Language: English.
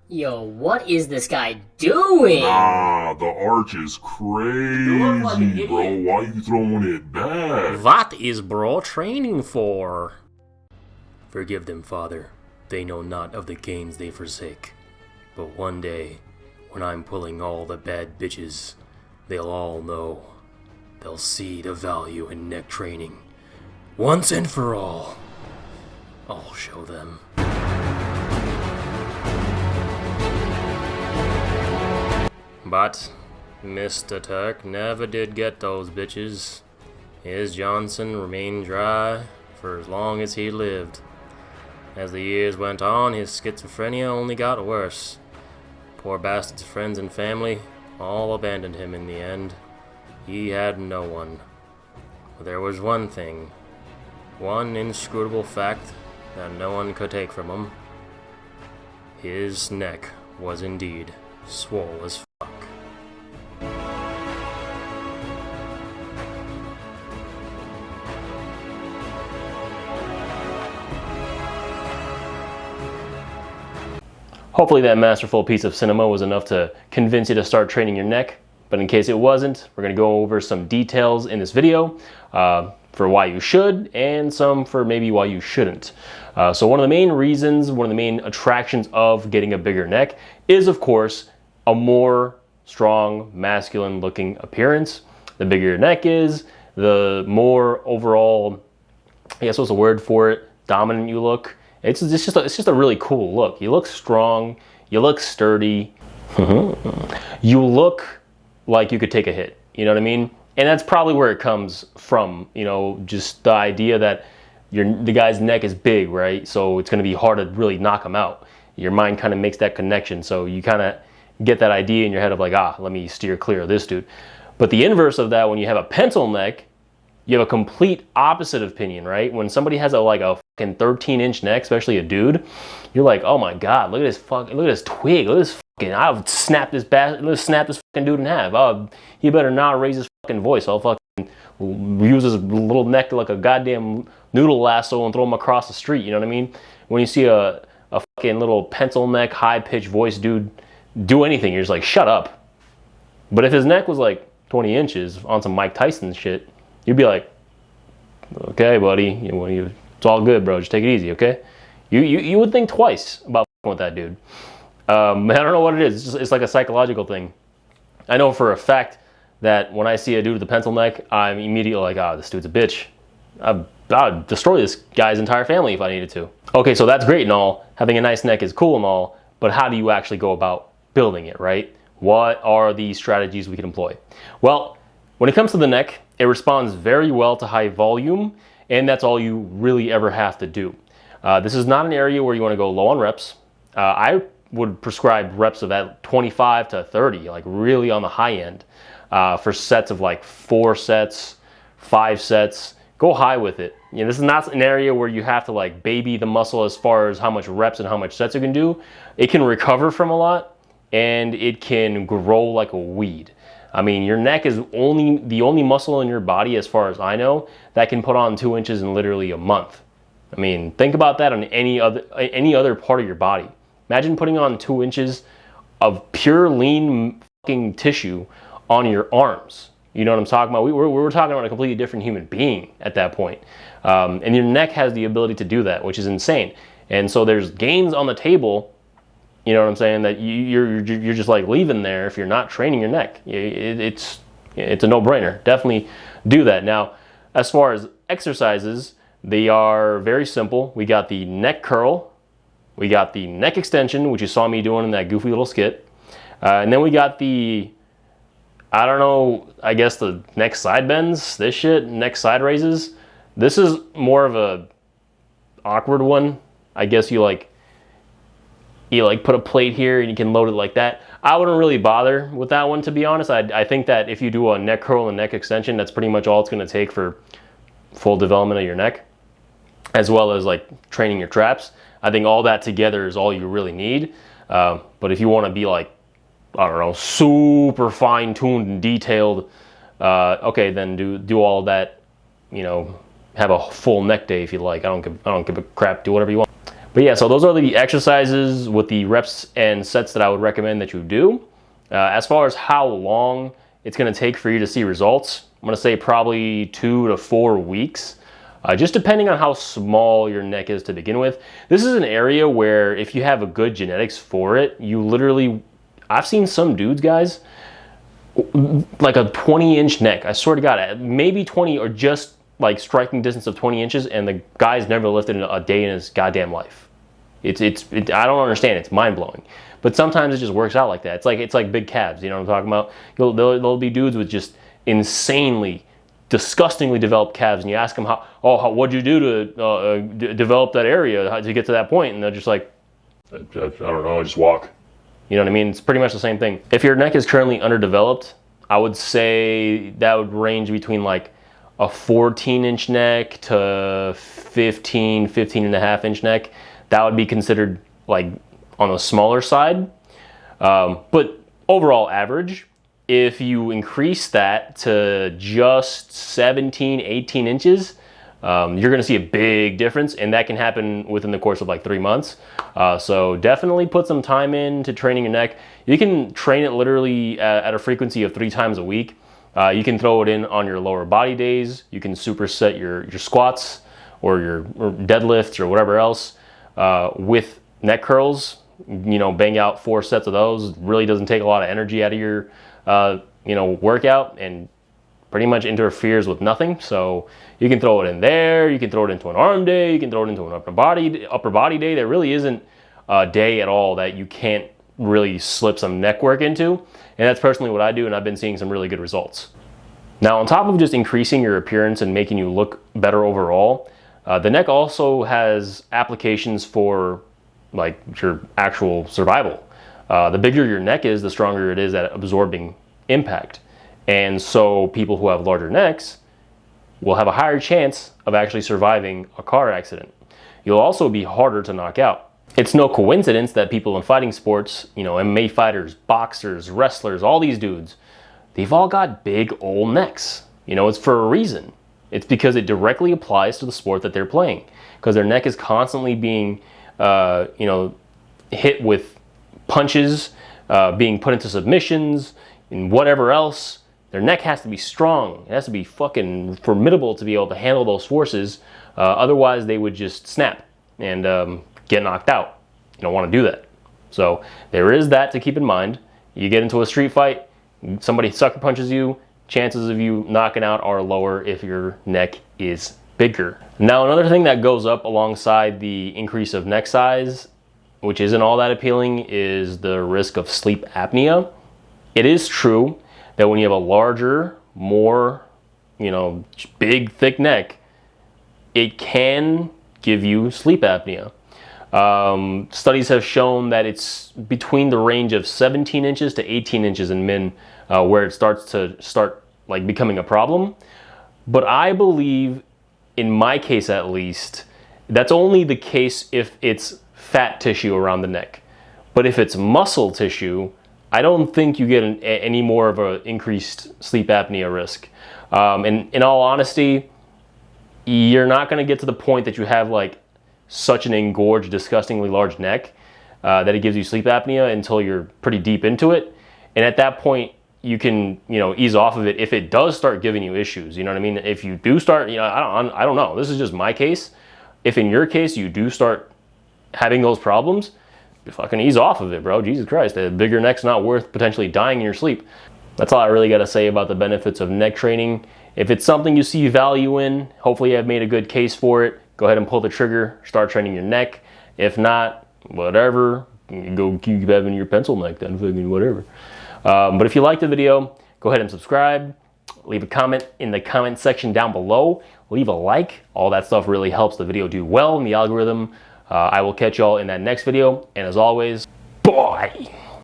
Yo, what is this guy doing? Nah, the arch is crazy, bro. Why you throwing it back? What is bro training for? Forgive them, Father. They know not of the gains they forsake. But one day, when I'm pulling all the bad bitches, they'll all know. They'll see the value in neck training. Once and for all. I'll show them. But Mr. Turk never did get those bitches. His Johnson remained dry for as long as he lived. As the years went on, his schizophrenia only got worse. Poor bastard's friends and family all abandoned him in the end. He had no one. But there was one thing, one inscrutable fact that no one could take from him. His neck was indeed swole as fuck. Hopefully that masterful piece of cinema was enough to convince you to start training your neck, but in case it wasn't, we're going to go over some details in this video for why you should and some for maybe why you shouldn't. So one of the main reasons, one of the main attractions of getting a bigger neck is, of course, a more strong, masculine looking appearance. The bigger your neck is, the more overall, I guess what's the word for it, dominant you look. It's just a really cool look. You look strong, you look sturdy, you look like you could take a hit, you know what I mean? And that's probably where it comes from, you know, just the idea that the guy's neck is big, right? So it's gonna be hard to really knock him out. Your mind kind of makes that connection, so you kind of get that idea in your head of like, let me steer clear of this dude. But the inverse of that, when you have a pencil neck, you have a complete opposite opinion, right? When somebody has a fucking 13-inch neck, especially a dude, you're like, oh my god, look at this twig, look at this fucking, I'll snap this fucking dude in half. Oh, he better not raise his fucking voice. I'll fucking use his little neck like a goddamn noodle lasso and throw him across the street. You know what I mean? When you see a fucking little pencil neck, high-pitched voice dude do anything, you're just like, shut up. But if his neck was like 20 inches on some Mike Tyson shit, you'd be like, okay, buddy, it's all good, bro. Just take it easy, okay? You would think twice about fucking with that dude. I don't know what it is. It's like a psychological thing. I know for a fact that when I see a dude with a pencil neck, I'm immediately like, this dude's a bitch. I'd destroy this guy's entire family if I needed to. Okay, so that's great and all. Having a nice neck is cool and all, but how do you actually go about building it, right? What are the strategies we can employ? Well, when it comes to the neck, it responds very well to high volume, and that's all you really ever have to do. This is not an area where you want to go low on reps. I would prescribe reps of that 25 to 30, like really on the high end. For sets of like 4 sets, 5 sets, go high with it. You know, this is not an area where you have to like baby the muscle as far as how much reps and how much sets you can do. It can recover from a lot, and it can grow like a weed. I mean, your neck is the only muscle in your body, as far as I know, that can put on 2 inches in literally a month. I mean, think about that on any other part of your body. Imagine putting on 2 inches of pure lean fucking tissue on your arms. You know what I'm talking about? We're talking about a completely different human being at that point. And your neck has the ability to do that, which is insane. And so there's gains on the table, you know what I'm saying, that you're just like leaving there if you're not training your neck. It's a no-brainer. Definitely do that. Now, as far as exercises, they are very simple. We got the neck curl, we got the neck extension, which you saw me doing in that goofy little skit, and then we got the, I don't know, I guess the neck side bends, this shit, neck side raises. This is more of a awkward one. I guess you put a plate here and you can load it like that. I wouldn't really bother with that one, to be honest. I think that if you do a neck curl and neck extension, that's pretty much all it's going to take for full development of your neck, as well as like training your traps. I think all that together is all you really need. But if you want to be like, I don't know, super fine-tuned and detailed, okay, then do all that, you know, have a full neck day if you like. I don't give a crap. Do whatever you want. But yeah, so those are the exercises with the reps and sets that I would recommend that you do. As far as how long it's going to take for you to see results, I'm going to say probably 2 to 4 weeks, just depending on how small your neck is to begin with. This is an area where if you have a good genetics for it, you literally, I've seen some dudes, guys, like a 20-inch neck. I swear to God, maybe 20 or just like striking distance of 20 inches, and the guy's never lifted a day in his goddamn life. I don't understand. It's mind-blowing. But sometimes it just works out like that. It's like big calves. You know what I'm talking about? There'll be dudes with just insanely, disgustingly developed calves, and you ask them what'd you do to develop that area to get to that point, and they're just like, I don't know, I just walk. You know what I mean? It's pretty much the same thing. If your neck is currently underdeveloped, I would say that would range between like a 14-inch neck to 15 and a half inch neck. That would be considered like on the smaller side. But overall average, if you increase that to just 17, 18 inches, you're gonna see a big difference, and that can happen within the course of like 3 months. So definitely put some time into training your neck. You can train it literally at a frequency of 3 times a week. You can throw it in on your lower body days. You can superset your squats or your deadlifts or whatever else with neck curls. You know, bang out 4 sets of those. Really doesn't take a lot of energy out of your workout, and pretty much interferes with nothing. So you can throw it in there. You can throw it into an arm day. You can throw it into an upper body day. There really isn't a day at all that you can't really slip some neck work into. And that's personally what I do, and I've been seeing some really good results. Now, on top of just increasing your appearance and making you look better overall, the neck also has applications for like your actual survival. The bigger your neck is, the stronger it is at absorbing impact. And so people who have larger necks will have a higher chance of actually surviving a car accident. You'll also be harder to knock out. It's no coincidence that people in fighting sports, MMA fighters, boxers, wrestlers, all these dudes, they've all got big old necks. It's for a reason. It's because it directly applies to the sport that they're playing, because their neck is constantly being hit with punches, being put into submissions, and whatever else. Their neck has to be strong. It has to be fucking formidable to be able to handle those forces. Otherwise, they would just snap and get knocked out. You don't want to do that. So there is that to keep in mind. You get into a street fight, somebody sucker punches you, chances of you knocking out are lower if your neck is bigger. Now, another thing that goes up alongside the increase of neck size, which isn't all that appealing, is the risk of sleep apnea. It is true that when you have a larger, more, big, thick neck, it can give you sleep apnea. Studies have shown that it's between the range of 17 inches to 18 inches in men where it starts becoming a problem. But I believe, in my case at least, that's only the case if it's fat tissue around the neck. But if it's muscle tissue, I don't think you get any more of an increased sleep apnea risk. And in all honesty, you're not going to get to the point that you have like such an engorged, disgustingly large neck that it gives you sleep apnea until you're pretty deep into it. And at that point, you can, ease off of it if it does start giving you issues. You know what I mean? If you do start, I don't know. This is just my case. If in your case you do start having those problems, you fucking ease off of it, bro. Jesus Christ, a bigger neck's not worth potentially dying in your sleep. That's all I really got to say about the benefits of neck training. If it's something you see value in, hopefully I've made a good case for it. Go ahead and pull the trigger, start training your neck. If not, whatever, go keep having your pencil neck then, fucking whatever. But if you liked the video, go ahead and subscribe. Leave a comment in the comment section down below. Leave a like. All that stuff really helps the video do well in the algorithm. I will catch y'all in that next video. And as always, bye!